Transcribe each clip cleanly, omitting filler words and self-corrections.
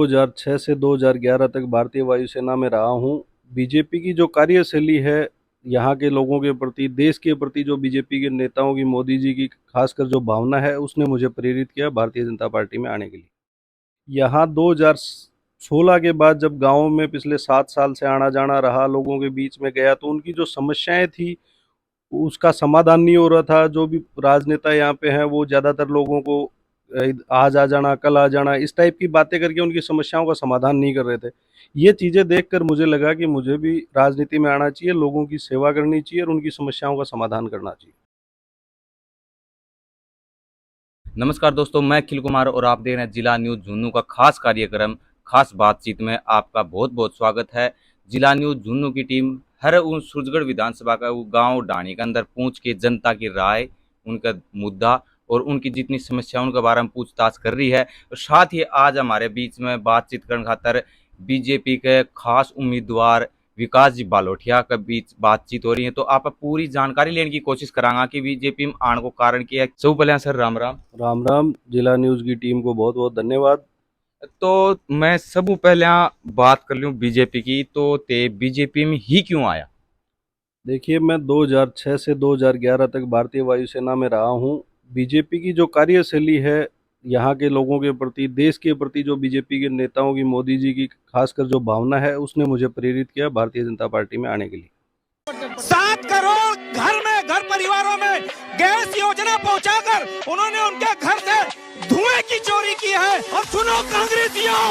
2006 से 2011 तक भारतीय वायुसेना में रहा हूँ। बीजेपी की जो कार्यशैली है, यहाँ के लोगों के प्रति, देश के प्रति जो बीजेपी के नेताओं की, मोदी जी की खासकर जो भावना है, उसने मुझे प्रेरित किया भारतीय जनता पार्टी में आने के लिए। यहाँ 2016 के बाद जब गाँव में पिछले 7 साल से आना जाना रहा, लोगों के बीच में गया, तो उनकी जो समस्याएं थी उसका समाधान नहीं हो रहा था। जो भी राजनेता यहाँ पे हैं वो ज़्यादातर लोगों को आज आ जाना, कल आ जाना, इस टाइप की बातें करके उनकी समस्याओं का समाधान नहीं कर रहे थे। ये चीज़ें देखकर मुझे लगा कि मुझे भी राजनीति में आना चाहिए, लोगों की सेवा करनी चाहिए और उनकी समस्याओं का समाधान करना चाहिए। नमस्कार दोस्तों, मैं अखिल कुमार और आप देख रहे हैं जिला न्यूज़ झुन्नू का खास कार्यक्रम खास बातचीत में आपका बहुत बहुत स्वागत है। जिला न्यूज़ झुन्नू की टीम हर उन सूरजगढ़ विधानसभा का वो गांव डाणी के अंदर पहुंच के जनता की राय, उनका मुद्दा और उनकी जितनी समस्या उनके बारे में पूछताछ कर रही है। और साथ ही आज हमारे बीच में बातचीत करने खातर बीजेपी के खास उम्मीदवार विकास जी बालोटिया के बीच बातचीत हो रही है, तो आप पूरी जानकारी लेने की कोशिश करांगा कि बीजेपी में आने को कारण क्या है। सब पहले सर राम राम। राम राम। जिला न्यूज़ की टीम को बहुत बहुत धन्यवाद। तो मैं सब पहले बात कर लूँ बीजेपी की, तो ते बीजेपी में ही क्यों आया? देखिए, मैं 2006 से 2011 तक भारतीय वायुसेना में रहा हूँ। बीजेपी की जो कार्यशैली है, यहाँ के लोगों के प्रति, देश के प्रति जो बीजेपी के नेताओं की, मोदी जी की खासकर जो भावना है, उसने मुझे प्रेरित किया भारतीय जनता पार्टी में आने के लिए। 7 करोड़ घर परिवारों में गैस योजना पहुंचाकर उन्होंने उनके घर से धुएं की चोरी की है। और सुनो कांग्रेसियों,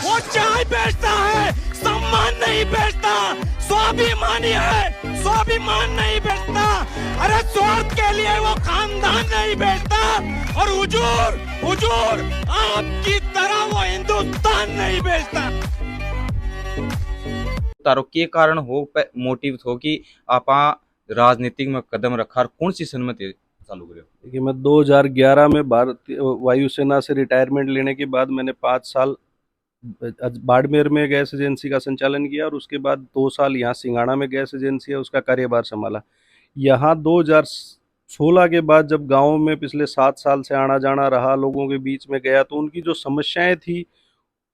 वो चाय बेचता है, सम्मान नहीं बेचता। स्वाभिमानी है, स्वाभिमान नहीं बेचता। अरे स्वार्थ के लिए वो खानदान नहीं बेचता। और हुजूर हुजूर आपकी तरह वो हिंदुस्तान नहीं बेचता। तारो के कारण हो मोटिव हो कि आप राजनीतिक में कदम रखा और कौन सी सन्मति चालू करे? देखिए, मैं 2011 में भारतीय वायुसेना से रिटायरमेंट लेने के बाद मैंने 5 साल बाड़मेर में गैस एजेंसी का संचालन किया और उसके बाद 2 साल यहाँ सिंघाड़ा में गैस एजेंसी है उसका कार्यभार संभाला। यहाँ 2016 के बाद जब गाँव में पिछले 7 साल से आना जाना रहा, लोगों के बीच में गया, तो उनकी जो समस्याएं थी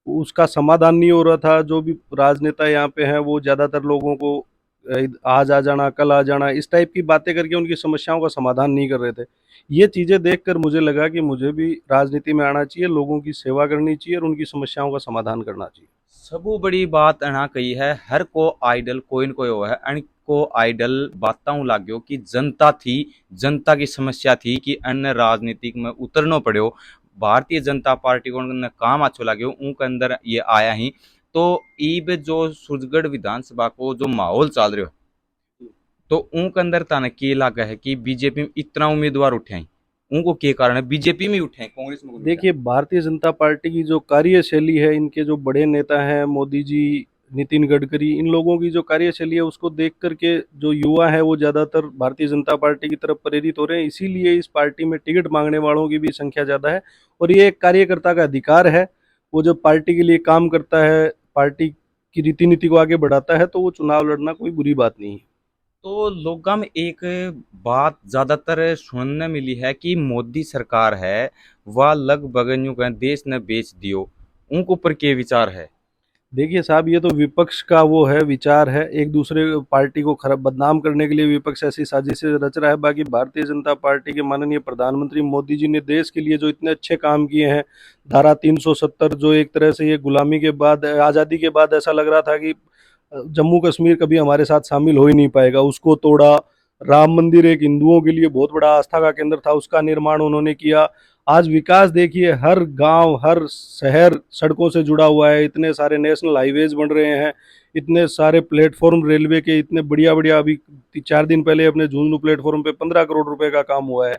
उसका समाधान नहीं हो रहा था। जो भी राजनेता यहाँ पे हैं वो ज़्यादातर लोगों को आज आ जाना, कल आ जाना, इस टाइप की बातें करके उनकी समस्याओं का समाधान नहीं कर रहे थे। ये चीज़ें देखकर मुझे लगा कि मुझे भी राजनीति में आना चाहिए, लोगों की सेवा करनी चाहिए और उनकी समस्याओं का समाधान करना चाहिए। सबू बड़ी बात अना कही है, हर को आइडल कोई न कोई हो है। अन को आइडल बाताऊं लाग्यो कि जनता थी, जनता की समस्या थी कि अन्य राजनीतिक में उतरना पड़ो। भारतीय जनता पार्टी को काम अच्छो लाग्यो, उनके अंदर ये आया ही। तो ईब जो सूरजगढ़ विधानसभा को जो माहौल चल रहा है, तो उनके अंदर ताने के लगा है कि बीजेपी में इतना उम्मीदवार उठे हैं, उनको के कारण है बीजेपी में उठे हैं, कांग्रेस में? देखिए, भारतीय जनता पार्टी की जो कार्यशैली है, इनके जो बड़े नेता हैं मोदी जी, नितिन गडकरी, इन लोगों की जो कार्यशैली है उसको देख करके जो युवा है वो ज़्यादातर भारतीय जनता पार्टी की तरफ प्रेरित हो रहे हैं। इसीलिए इस पार्टी में टिकट मांगने वालों की भी संख्या ज़्यादा है और ये एक कार्यकर्ता का अधिकार है। वो जब पार्टी के लिए काम करता है, पार्टी की रीति नीति को आगे बढ़ाता है, तो वो चुनाव लड़ना कोई बुरी बात नहीं है। तो लोगों में एक बात ज्यादातर सुनने मिली है कि मोदी सरकार है वह लगभग यूं कहें देश ने बेच दियो, उनके ऊपर के विचार है? देखिए साहब, ये तो विपक्ष का वो है, विचार है। एक दूसरे पार्टी को खराब बदनाम करने के लिए विपक्ष ऐसी साजिशें रच रहा है। बाकी भारतीय जनता पार्टी के माननीय प्रधानमंत्री मोदी जी ने देश के लिए जो इतने अच्छे काम किए हैं, धारा 370, जो एक तरह से ये गुलामी के बाद, आज़ादी के बाद ऐसा लग रहा था कि जम्मू कश्मीर कभी हमारे साथ शामिल हो ही नहीं पाएगा, उसको तोड़ा। राम मंदिर एक हिंदुओं के लिए बहुत बड़ा आस्था का केंद्र था, उसका निर्माण उन्होंने किया। आज विकास देखिए, हर गांव, हर शहर सड़कों से जुड़ा हुआ है। इतने सारे नेशनल हाईवेज बन रहे हैं, इतने सारे प्लेटफॉर्म रेलवे के, इतने बढ़िया बढ़िया। अभी 4 दिन पहले अपने झुंझुनू प्लेटफॉर्म पे 15 करोड़ रुपए का काम हुआ है।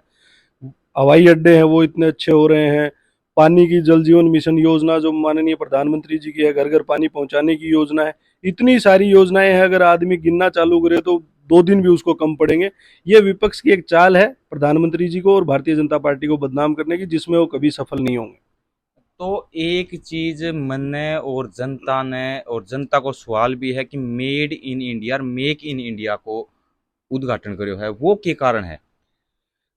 हवाई अड्डे हैं वो इतने अच्छे हो रहे हैं। पानी की जल जीवन मिशन योजना जो माननीय प्रधानमंत्री जी की है, घर घर पानी पहुंचाने की योजना है। इतनी सारी योजनाएं हैं, अगर आदमी गिनना चालू करे तो 2 दिन भी उसको कम पड़ेंगे। ये विपक्ष की एक चाल है प्रधानमंत्री जी को और भारतीय जनता पार्टी को बदनाम करने की, जिसमें वो कभी सफल नहीं होंगे। तो एक चीज मन ने और जनता ने और जनता को सवाल भी है कि मेड इन इंडिया और मेक इन इंडिया को उद्घाटन करो है, वो के कारण है?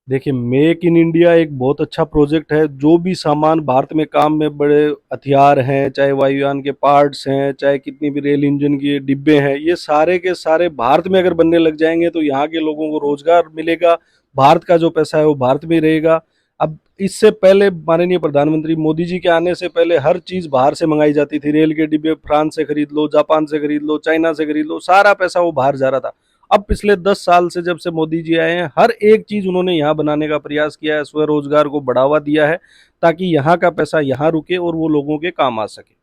देखिए, मेक इन इंडिया एक बहुत अच्छा प्रोजेक्ट है। जो भी सामान भारत में काम में, बड़े हथियार हैं, चाहे वायुयान के पार्ट्स हैं, चाहे कितनी भी रेल इंजन के डिब्बे हैं, ये सारे के सारे भारत में अगर बनने लग जाएंगे तो यहाँ के लोगों को रोजगार मिलेगा। भारत का जो पैसा है वो भारत में ही रहेगा। अब इससे पहले माननीय प्रधानमंत्री मोदी जी के आने से पहले हर चीज बाहर से मंगाई जाती थी। रेल के डिब्बे फ्रांस से खरीद लो, जापान से खरीद लो, चाइना से खरीद लो, सारा पैसा वो बाहर जा रहा था। अब पिछले 10 साल से जब से मोदी जी आए हैं, हर एक चीज उन्होंने यहाँ बनाने का प्रयास किया है, स्वरोजगार को बढ़ावा दिया है, ताकि यहाँ का पैसा यहाँ रुके और वो लोगों के काम आ सके।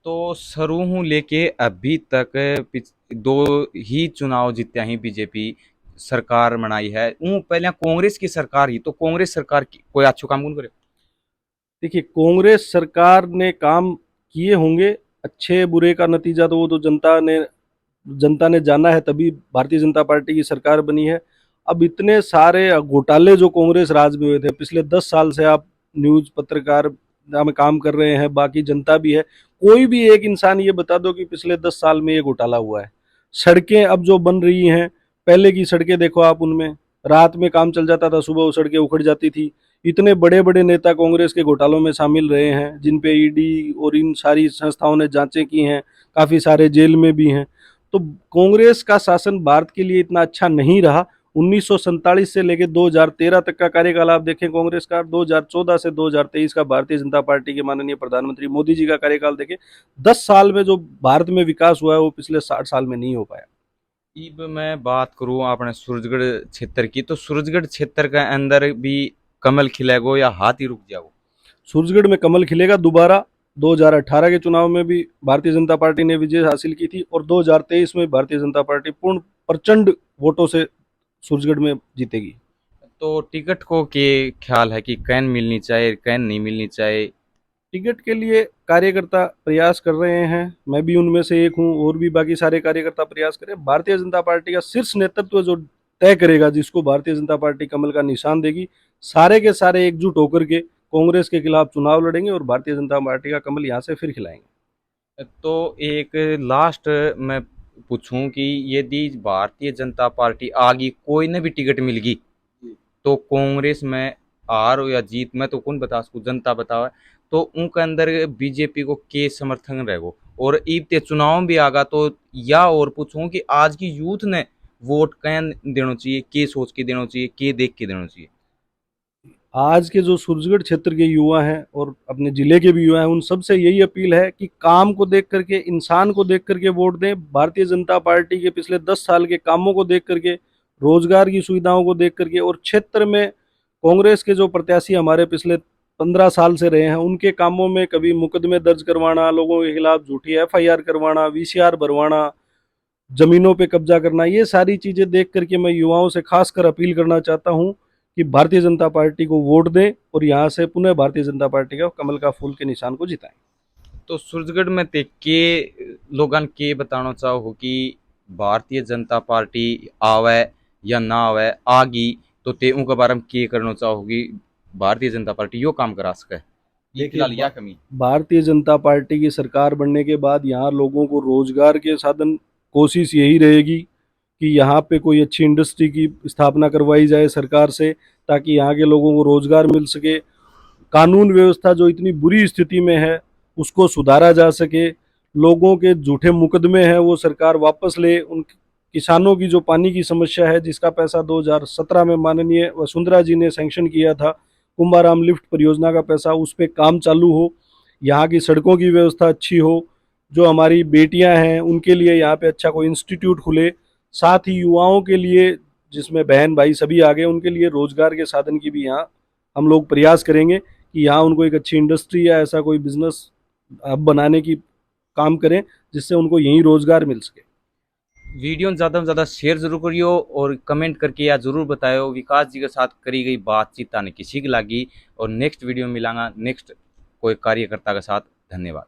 तो शुरू लेके अभी तक दो ही चुनाव जीत्या ही बीजेपी सरकार बनाई है। ऊ पहले कांग्रेस की सरकार ही, तो कांग्रेस सरकार की कोई अच्छो काम कौन करे? देखिए, कांग्रेस सरकार ने काम किए होंगे, अच्छे बुरे का नतीजा तो वो तो जनता ने जाना है, तभी भारतीय जनता पार्टी की सरकार बनी है। अब इतने सारे घोटाले जो कांग्रेस राज में हुए थे पिछले 10 साल से, आप न्यूज पत्रकार में काम कर रहे हैं, बाकी जनता भी है, कोई भी एक इंसान ये बता दो कि पिछले 10 साल में ये घोटाला हुआ है। सड़कें अब जो बन रही हैं, पहले की सड़कें देखो आप, उनमें रात में काम चल जाता था, सुबह वो सड़कें उखड़ जाती थी। इतने बड़े बड़े नेता कांग्रेस के घोटालों में शामिल रहे हैं, जिन पे ईडी और इन सारी संस्थाओं ने जांचें की हैं, काफ़ी सारे जेल में भी हैं। तो कांग्रेस का शासन भारत के लिए इतना अच्छा नहीं रहा। 1947 से लेकर 2013 तक का कार्यकाल आप देखें कांग्रेस का, 2014 से 2023 का भारतीय जनता पार्टी के माननीय प्रधानमंत्री मोदी जी का कार्यकाल देखें, 10 साल में जो भारत में विकास हुआ है वो पिछले 60 साल में नहीं हो पाया। अब मैं बात करूं अपने सूरजगढ़ क्षेत्र की, तो सूरजगढ़ क्षेत्र के अंदर भी कमल खिलेगो या हाथ ही रुक जाओ? सूरजगढ़ में कमल खिलेगा दोबारा। 2018 के चुनाव में भी भारतीय जनता पार्टी ने विजय हासिल की थी, और 2023 में भारतीय जनता पार्टी पूर्ण प्रचंड वोटों से सूरजगढ़ में जीतेगी। तो टिकट को के ख्याल है कि कैन मिलनी चाहिए, कैन नहीं मिलनी चाहिए? टिकट के लिए कार्यकर्ता प्रयास कर रहे हैं, मैं भी उनमें से एक हूं, और भी बाकी सारे कार्यकर्ता प्रयास करें। भारतीय जनता पार्टी का शीर्ष नेतृत्व जो तय करेगा जिसको भारतीय जनता पार्टी कमल का निशान देगी, सारे के सारे एकजुट होकर के कांग्रेस के खिलाफ चुनाव लड़ेंगे और भारतीय जनता पार्टी का कमल यहाँ से फिर खिलाएंगे। तो एक लास्ट मैं पूछूं कि यदि भारतीय जनता पार्टी आगे कोई ने भी टिकट मिल गई, तो कांग्रेस में हार हो या जीत में तो कौन बता सकू, जनता बतावे। तो उनके अंदर बीजेपी को के समर्थन रहेगो, और इब चुनाव भी आगा तो या और पूछूं कि आज की यूथ ने वोट कैन देना चाहिए, के सोच के देना चाहिए, के देख के देना चाहिए? आज के जो सूरजगढ़ क्षेत्र के युवा हैं और अपने जिले के भी युवा हैं, उन सबसे यही अपील है कि काम को देख करके, इंसान को देख करके वोट दें। भारतीय जनता पार्टी के पिछले 10 साल के कामों को देख करके, रोजगार की सुविधाओं को देख करके, और क्षेत्र में कांग्रेस के जो प्रत्याशी हमारे पिछले 15 साल से रहे हैं, उनके कामों में कभी मुकदमे दर्ज करवाना, लोगों के खिलाफ झूठी FIR करवाना, VCR भरवाना, जमीनों पे कब्जा करना, ये सारी चीजें देख करके मैं युवाओं से खासकर अपील करना चाहता हूं कि भारतीय जनता पार्टी को वोट दें और यहाँ से पुनः भारतीय जनता पार्टी का कमल का फूल के निशान को जिताएं। तो सूरजगढ़ में ते के लोगन के बताना चाहो कि भारतीय जनता पार्टी आवे या ना आवे, आगी तो ते उनके बारे में के करना चाहोगी भारतीय जनता पार्टी यो काम करा सके? ये फिलहाल या कमी? भारतीय जनता पार्टी की सरकार बनने के बाद यहाँ लोगों को रोजगार के साधन, कोशिश यही रहेगी कि यहाँ पे कोई अच्छी इंडस्ट्री की स्थापना करवाई जाए सरकार से, ताकि यहाँ के लोगों को रोजगार मिल सके। कानून व्यवस्था जो इतनी बुरी स्थिति में है उसको सुधारा जा सके। लोगों के झूठे मुकदमे हैं वो सरकार वापस ले। उन किसानों की जो पानी की समस्या है, जिसका पैसा 2017 में माननीय वसुंधरा जी ने सैंक्शन किया था, कुंभाराम लिफ्ट परियोजना का पैसा, उस पर काम चालू हो। यहाँ की सड़कों की व्यवस्था अच्छी हो। जो हमारी बेटियां हैं उनके लिए यहाँ पे अच्छा कोई इंस्टीट्यूट खुले। साथ ही युवाओं के लिए, जिसमें बहन भाई सभी आ गए, उनके लिए रोजगार के साधन की भी यहाँ हम लोग प्रयास करेंगे कि यहाँ उनको एक अच्छी इंडस्ट्री या ऐसा कोई बिजनेस हब बनाने की काम करें, जिससे उनको यहीं रोजगार मिल सके। वीडियो ज़्यादा से ज़्यादा शेयर जरूर करियो और कमेंट करके या जरूर बताओ विकास जी के साथ करी गई बातचीत आने किसी की लगी। और नेक्स्ट वीडियो में मिलांगा नेक्स्ट कोई कार्यकर्ता के साथ। धन्यवाद।